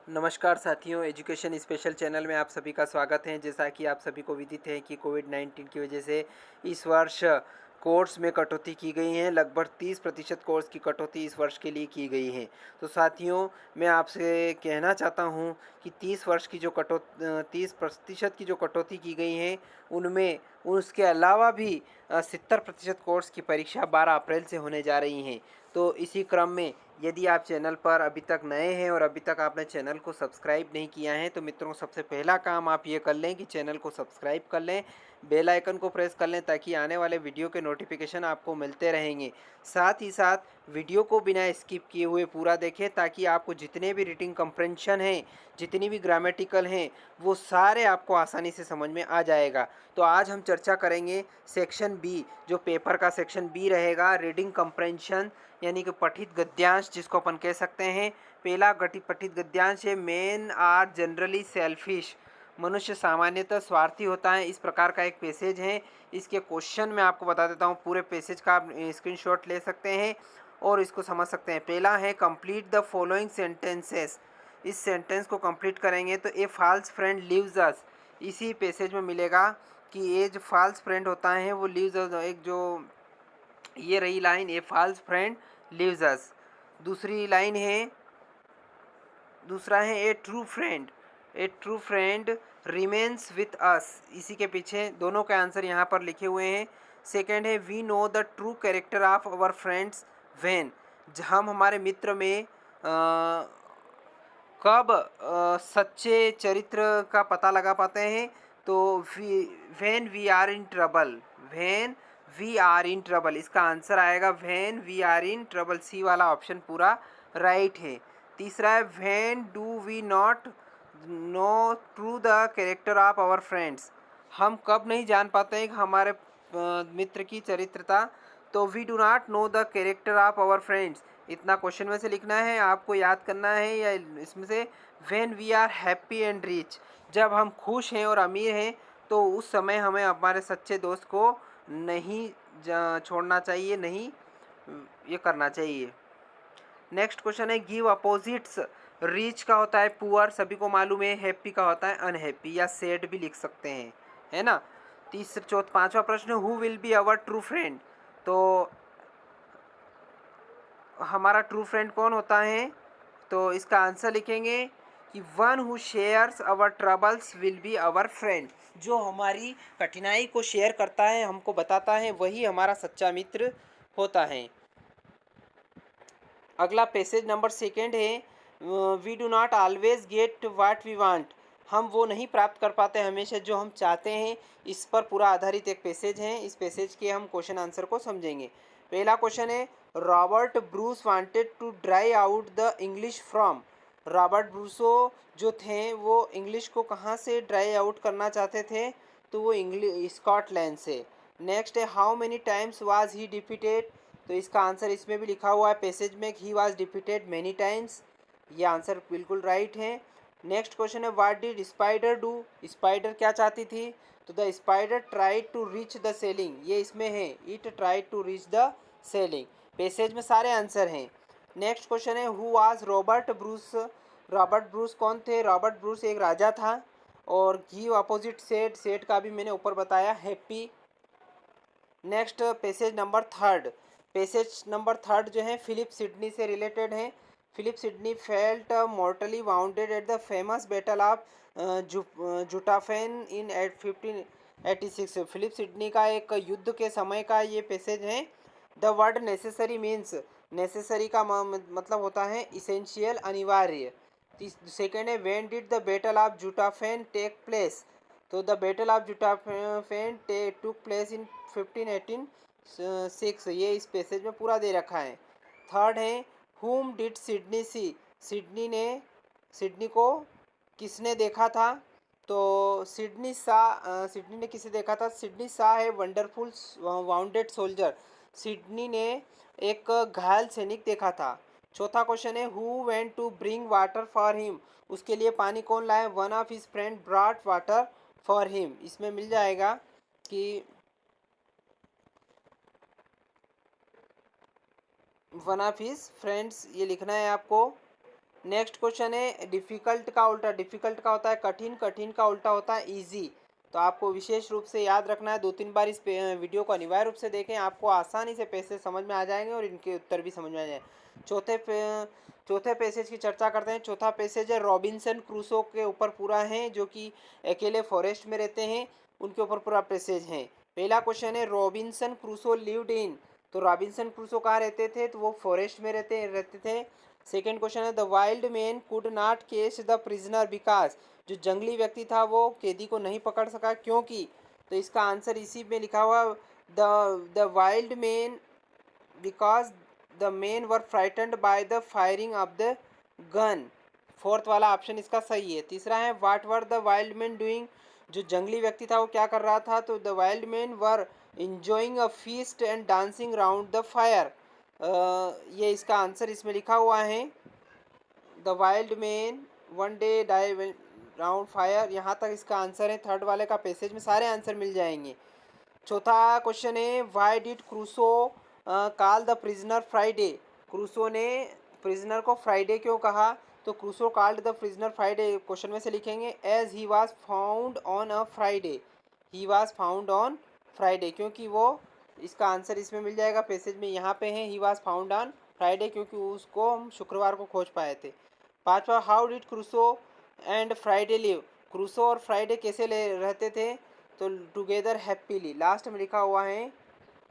नमस्कार साथियों, education special channel में आप सभी का स्वागत है। जैसा कि आप सभी को विदित है कि कोविड-19 की वजह से इस वर्ष कोर्स में कटौती की गई है। लगभग 30% कोर्स की कटौती इस वर्ष के लिए की गई है। तो साथियों, मैं आपसे कहना चाहता हूं कि 30% की जो कटौती की गई है, उनमें उसके अलावा भी 70% कोर्स की परीक्षा 12 अप्रैल से होने जा रही हैं। तो इसी क्रम में यदि आप चैनल पर अभी तक नए हैं और अभी तक आपने चैनल को सब्सक्राइब नहीं किया है, तो मित्रों सबसे पहला काम आप ये कर लें कि चैनल को सब्सक्राइब कर लें, बेल आइकन को प्रेस कर लें, ताकि आने वाले वीडियो के नोटिफिकेशन आपको मिलते रहेंगे। साथ ही साथ वीडियो को बिना स्किप किए हुए पूरा देखें, ताकि आपको जितने भी रीडिंग कंप्रेंशन हैं, जितनी भी ग्रामेटिकल हैं, वो सारे आपको आसानी से समझ में आ जाएगा। तो आज हम चर्चा करेंगे सेक्शन बी, जो पेपर का सेक्शन बी रहेगा, रीडिंग कंप्रेंशन यानी कि पठित गद्यांश जिसको अपन कह सकते हैं। पहला गठित पठित गद्यांश है, मेन आर जनरली सेल्फिश, मनुष्य सामान्यतः स्वार्थी होता है। इस प्रकार का एक पैसेज है। इसके क्वेश्चन मैं आपको बता देता हूँ, पूरे पैसेज का आप स्क्रीनशॉट ले सकते हैं और इसको समझ सकते हैं। पहला है, कंप्लीट द फॉलोइंग सेंटेंसेस। इस सेंटेंस को कंप्लीट करेंगे तो ए फॉल्स फ्रेंड लिव्स अस, इसी पैसेज में मिलेगा कि ये जो फॉल्स फ्रेंड होता है वो लिव्स अस, एक जो ये रही line, a false friend leaves us. दूसरी लाइन है, दूसरा है, a true friend remains with us, इसी के पीछे दोनों के आंसर यहाँ पर लिखे हुए हैं। सेकेंड है, we know the true character of our friends when, हम हमारे मित्र में कब सच्चे चरित्र का पता लगा पाते हैं, तो when we are in trouble, when we are in trouble, इसका आंसर आएगा when we are in trouble. C वाला ऑप्शन पूरा राइट है। तीसरा है, when do we not know true the character of our friends, हम कब नहीं जान पाते हैं कि हमारे मित्र की चरित्रता, तो we do not know the character of our friends, इतना क्वेश्चन में से लिखना है, आपको याद करना है। या इसमें से, when we are happy and rich, जब हम खुश हैं और अमीर हैं, तो उस समय हमें हमारे सच्चे दोस्त को नहीं छोड़ना चाहिए, नहीं ये करना चाहिए। नेक्स्ट क्वेश्चन है, गिव अपोजिट्स। रिच का होता है पुअर, सभी को मालूम है। हैप्पी का होता है अनहैप्पी या सैड भी लिख सकते हैं, है ना। पांचवा प्रश्न, who will be our true friend, तो हमारा ट्रू फ्रेंड कौन होता है, तो इसका आंसर लिखेंगे कि one who shares our troubles will be our friend, जो हमारी कठिनाई को शेयर करता है, हमको बताता है, वही हमारा सच्चा मित्र होता है। अगला पैसेज नंबर सेकेंड है, we do not always get what we want, हम वो नहीं प्राप्त कर पाते हमेशा जो हम चाहते हैं। इस पर पूरा आधारित एक पैसेज है। इस पैसेज के हम क्वेश्चन आंसर को समझेंगे। पहला क्वेश्चन है, Robert Bruce wanted to drive out the English from, Robert ब्रूसो जो थे वो इंग्लिश को कहाँ से ड्राई आउट करना चाहते थे, तो वो इंग्लिश स्कॉटलैंड से। नेक्स्ट है, how many times was he defeated, तो इसका आंसर इसमें भी लिखा हुआ है पैसेज में, he was defeated many times, ये आंसर बिल्कुल राइट है। नेक्स्ट क्वेश्चन है, what did spider do, spider क्या चाहती थी, तो the spider tried to reach the ceiling, ये इसमें है, it tried to reach the ceiling. Passage में सारे आंसर हैं। नेक्स्ट क्वेश्चन है, who was Robert Bruce, Robert Bruce कौन थे, रॉबर्ट ब्रूस एक राजा था। और गिव अपोजिट सेड, सेड का भी मैंने ऊपर बताया, happy. Next passage number third, passage number third जो है फिलिप सिडनी से रिलेटेड है। Philip Sidney felt mortally wounded at the famous battle of Zutphen in 1586, Philip Sidney का एक युद्ध के समय का ये पैसेज है। The word necessary means, necessary का मतलब होता है इसेंशियल, अनिवार्य। सेकेंड है, when did the battle of Zutphen take place, तो the battle of Zutphen took place in 1586, ये इस पैसेज में पूरा दे रखा है। थर्ड है, whom did Sidney see, Sidney ने, सिडनी को किसने देखा था, तो सिडनी ने किसे देखा था, सिडनी सा है वंडरफुल वाउंडेड सोल्जर, सिडनी ने एक घायल सैनिक देखा था। चौथा क्वेश्चन है, who went to bring water for him, उसके लिए पानी कौन लाए, one of his friend brought water for him, इसमें मिल जाएगा कि वन ऑफ हिज फ्रेंड्स, ये लिखना है आपको। नेक्स्ट क्वेश्चन है डिफ़िकल्ट का उल्टा, डिफ़िकल्ट का होता है कठिन, कठिन का उल्टा होता है इजी। तो आपको विशेष रूप से याद रखना है, 2-3 बार इस वीडियो को अनिवार्य रूप से देखें, आपको आसानी से पैसेज समझ में आ जाएंगे और इनके उत्तर भी समझ में आ जाएंगे। चौथे पैसेज की चर्चा करते हैं। चौथा पैसेज है रॉबिन्सन क्रूसो के ऊपर पूरा है, जो कि अकेले फॉरेस्ट में रहते हैं, उनके ऊपर पूरा पैसेज है। पहला क्वेश्चन है रॉबिन्सन क्रूसो लिव्ड इन। तो रॉबिन्सन क्रूसो कहाँ रहते थे? तो वो फॉरेस्ट में रहते थे। सेकेंड क्वेश्चन है the wild man could not catch the prisoner because. जो जंगली व्यक्ति था वो कैदी को नहीं पकड़ सका, क्योंकि। तो इसका आंसर इसी में लिखा हुआ, the wild man because the man were frightened by the firing of the gun. Fourth वाला ऑप्शन इसका सही है। तीसरा है what were the wild man doing. जो जंगली व्यक्ति था वो क्या कर रहा था? तो the wild man were enjoying a feast and dancing round the fire. ये इसका आंसर इसमें लिखा हुआ है, the wild man one day die round fire. यहाँ तक इसका आंसर है। थर्ड वाले का पैसेज में सारे आंसर मिल जाएंगे। चौथा क्वेश्चन है why did Crusoe call the prisoner Friday. Crusoe ने प्रिजनर को फ्राइडे क्यों कहा? तो Crusoe called the prisoner Friday question में से लिखेंगे as he was found on a Friday. He was found on Friday, क्योंकि वो, इसका आंसर इसमें मिल जाएगा पैसेज में, यहाँ पे है ही वाज फाउंड ऑन फ्राइडे, क्योंकि उसको हम शुक्रवार को खोज पाए थे। पांचवा how did Crusoe and Friday live. Crusoe और फ्राइडे कैसे ले रहते थे? तो टुगेदर हैप्पीली, लास्ट में लिखा हुआ है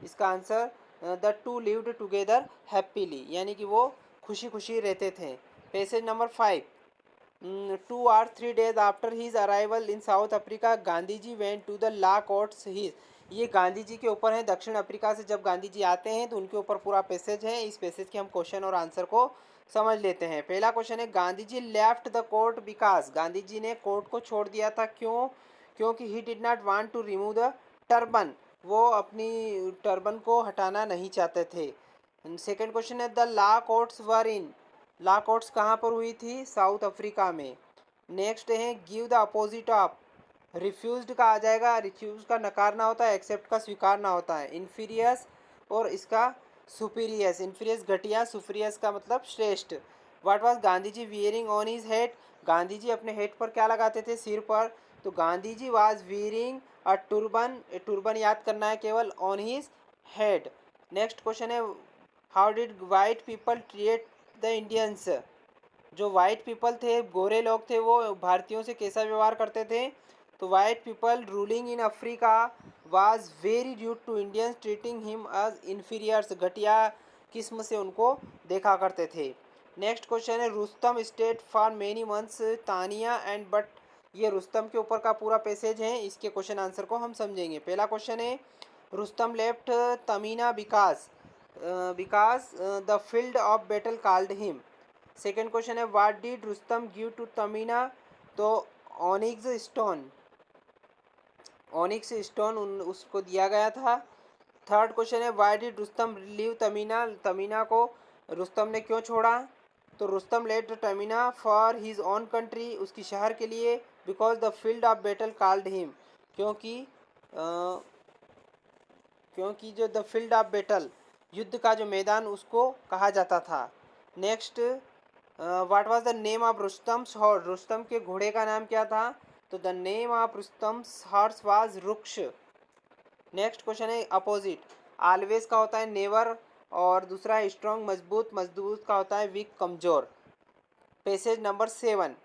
इसका answer, the two lived together happily, यानी कि वो खुशी खुशी रहते थे। Passage number 5, 2 or 3 days after his arrival in South Africa Gandhi ji went to the law courts his. ये गांधी जी के ऊपर है। दक्षिण अफ्रीका से जब गांधी जी आते हैं तो उनके ऊपर पूरा पैसेज है। इस पैसेज के हम क्वेश्चन और आंसर को समझ लेते हैं। पहला क्वेश्चन है Gandhi ji left the court because. Gandhi ji ने कोर्ट को छोड़ दिया था, क्यों? क्योंकि he did not want to remove the turban. वो अपनी टर्बन को हटाना नहीं चाहते थे। सेकेंड क्वेश्चन है the law courts were in. Law courts कहाँ पर हुई थी? साउथ अफ्रीका में। नेक्स्ट है give the opposite of. Refused का आ जाएगा, रिफ्यूज का नकारना होता है, एक्सेप्ट का स्वीकारना होता है। इन्फीरियस और इसका सुपीरियस। इन्फीरियस घटिया, सुपीरियस का मतलब श्रेष्ठ। What was Gandhi ji wearing on his head. Gandhi ji अपने हेड पर क्या लगाते थे? सिर पर। तो Gandhi ji was wearing a turban. Turban याद करना है केवल, on his head. Next question है how did white people treat the Indians. जो वाइट पीपल थे, गोरे लोग थे, वो भारतीयों से कैसा व्यवहार करते थे? तो white people ruling in Africa was very rude to Indians treating him as inferiors. घटिया किस्म से उनको देखा करते थे। नेक्स्ट क्वेश्चन है Rustam state for many months Tania and but. ये रुस्तम के ऊपर का पूरा पैसेज है। इसके क्वेश्चन आंसर को हम समझेंगे। पहला क्वेश्चन है Rustam left Tahmina because the field of battle called him. Second question है what did Rustam give to Tahmina. तो ऑनिक्स स्टोन, ऑनिक्स स्टोन उसको दिया गया था। थर्ड क्वेश्चन है why did Rustam leave Tahmina. Tahmina को Rustam ने क्यों छोड़ा? तो Rustam left Tahmina for his own country, उसकी शहर के लिए। Because the field of battle called him, क्योंकि क्योंकि जो द फील्ड ऑफ बैटल, युद्ध का जो मैदान, उसको कहा जाता था। Next what was the name of Rustam's horse. Rustam के घोड़े का नाम क्या था? तो the name of Rustam's horse was Rakhsh. Next question है अपोजिट। ऑलवेज का होता है नेवर, और दूसरा है स्ट्रॉन्ग मजबूत। मजबूत का होता है वीक कमजोर। Passage number 7,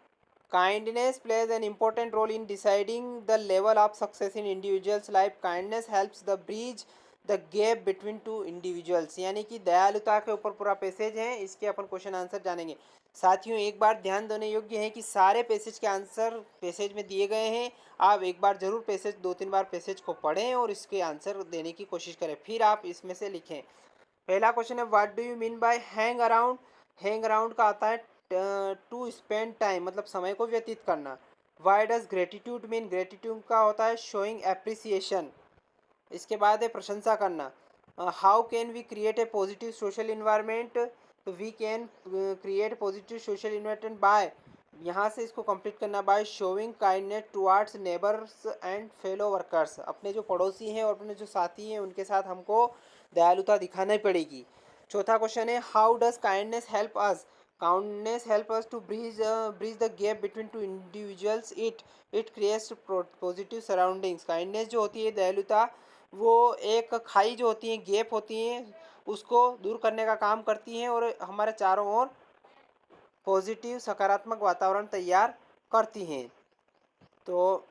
kindness plays an important role in deciding the level of success in individuals life. Kindness helps the bridge the gap between two individuals, यानी कि दयालुता के ऊपर पूरा पैसेज है। इसके अपन क्वेश्चन आंसर जानेंगे। साथियों एक बार ध्यान देने योग्य है कि सारे पैसेज के आंसर पैसेज में दिए गए हैं। आप एक बार जरूर पैसेज, 2-3 बार पैसेज को पढ़ें और इसके आंसर देने की कोशिश करें, फिर आप इसमें से लिखें। पहला क्वेश्चन है what do you mean by hang around. Hang around का आता है टू स्पेंड टाइम, मतलब समय को व्यतीत करना। Why does gratitude mean. Gratitude का होता है शोइंग एप्रिसिएशन। इसके बाद है प्रशंसा करना। How can we create a positive social environment. तो we can create positive social environment by, यहाँ से इसको कंप्लीट करना, by showing kindness towards neighbours and fellow workers. अपने जो पड़ोसी हैं और अपने जो साथी हैं उनके साथ हमको दयालुता दिखानी पड़ेगी। चौथा क्वेश्चन है how does kindness help us. Kindness help us to bridge the gap between two individuals, it creates positive surroundings. Kindness जो होती है, दयालुता, वो एक खाई जो होती है, गैप होती है, उसको दूर करने का काम करती हैं और हमारे चारों ओर पॉजिटिव सकारात्मक वातावरण तैयार करती हैं। तो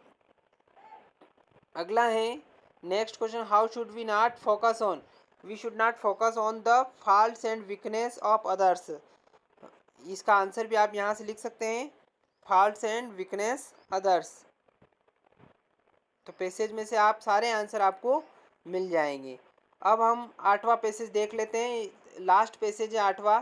अगला है next question, how should we not focus on, we should not focus on the faults and weakness of others. इसका आंसर भी आप यहाँ से लिख सकते हैं, फॉल्ट्स एंड वीकनेस अदर्स। तो पैसेज में से आप सारे आंसर आपको मिल जाएंगे। अब हम आठवां पैसेज देख लेते हैं, लास्ट पैसेज है आठवां,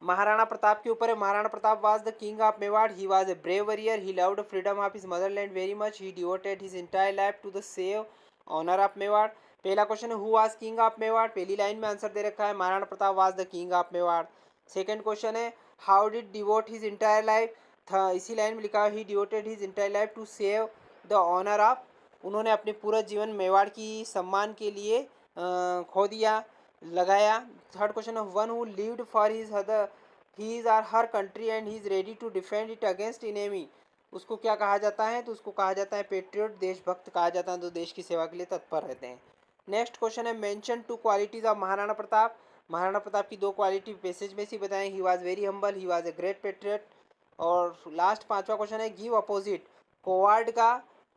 महाराणा प्रताप के ऊपर है। Maharana Pratap was the king of Mewar, he was a brave warrior, he loved freedom of his motherland very much, he devoted his entire life to the save honour of Mewar. पहला क्वेश्चन है, who was king of Mewar, पहली line में answer दे रखा है, Maharana Pratap was the king of Mewar. Second question है, how did devote his entire life, था इसी लाइन में लिखा है, he devoted his entire life to save the honour of, उन्होंने अपने पूरा जीवन मेवाड़ की सम्मान के लिए खो दिया, लगाया। थर्ड क्वेश्चन है, one who lived for his other his or her country and he is ready to defend it against enemy, उसको क्या कहा जाता है, तो उसको कहा जाता है पेट्रियट, देशभक्त कहा जाता है, तो देश की सेवा के लिए तत्पर रहते हैं। नेक्स्ट क्वेश्चन है, mention two qualities of Maharana Pratap, Maharana Pratap की दो क्वालिटी पैसेज में से बताएं, he was very humble, he was a great patriot. और लास्ट पांचवा क्वेश्चन है, गिव अपोजिट, कोवार्ड का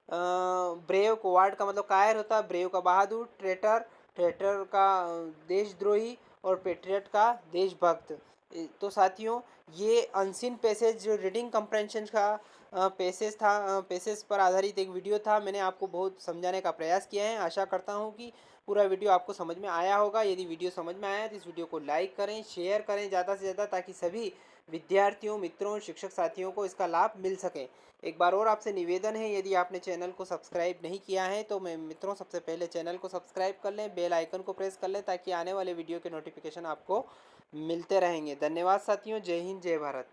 ब्रेव, कोवार्ड का मतलब कायर होता है, ब्रेव का बहादुर, ट्रेटर, ट्रेटर का देशद्रोही, और पेट्रियट का देशभक्त। तो साथियों, ये अनसीन पैसेज जो रीडिंग कंप्रेंशन का पैसेज था, पैसेज पर आधारित एक वीडियो था, मैंने आपको बहुत समझाने का प्रयास किया है। आशा करता हूँ कि पूरा वीडियो आपको समझ में आया होगा। यदि वीडियो समझ में आया तो इस वीडियो को लाइक करें, शेयर करें ज़्यादा से ज़्यादा, ताकि सभी विद्यार्थियों, मित्रों, शिक्षक साथियों को इसका लाभ मिल सके। एक बार और आपसे निवेदन है, यदि आपने चैनल को सब्सक्राइब नहीं किया है तो मैं मित्रों सबसे पहले चैनल को सब्सक्राइब कर लें, बेल आइकन को प्रेस कर लें, ताकि आने वाले वीडियो के नोटिफिकेशन आपको मिलते रहेंगे। धन्यवाद साथियों, जय हिंद, जय भारत।